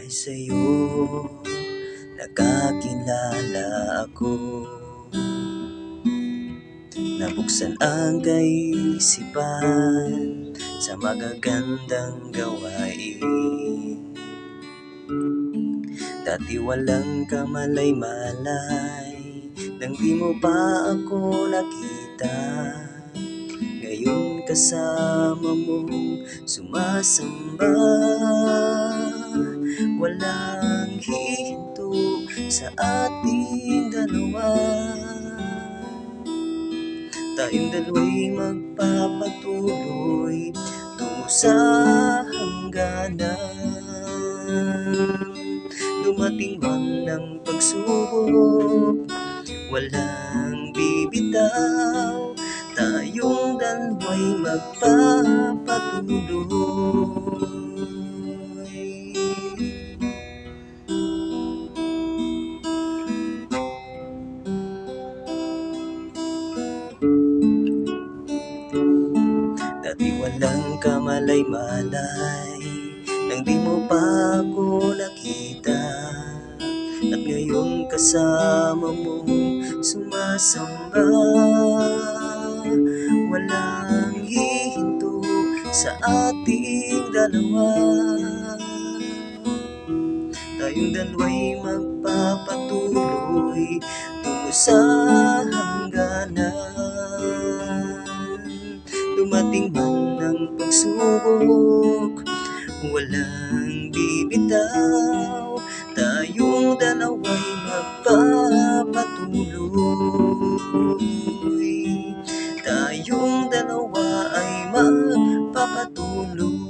Dahil sa'yo nakakilala ako, nabuksan ang kaisipan sa magagandang gawain. Dati walang kamalay-malay nang di mo pa ako nakita. Ngayon kasama mong sumasamba, walang hihinto sa ating dalawa. Tayong dalawa'y magpapatuloy tungo sa hangganan. Dumating man ng pagsubok, walang bibitaw. Tayong dalawa'y magpapatuloy. Dati walang kamalay-malay nang di mo pa ako nakita. At ngayon kasama mong sumasamba, walang hihinto sa ating dalawa. Tayong dalawa'y magpapatuloy tungo sa hangganan. Dumating man ng pagsubok, walang bibitaw. Tayong dalawa'y magpapatuloy. Tayong dalawa ay magpapatuloy.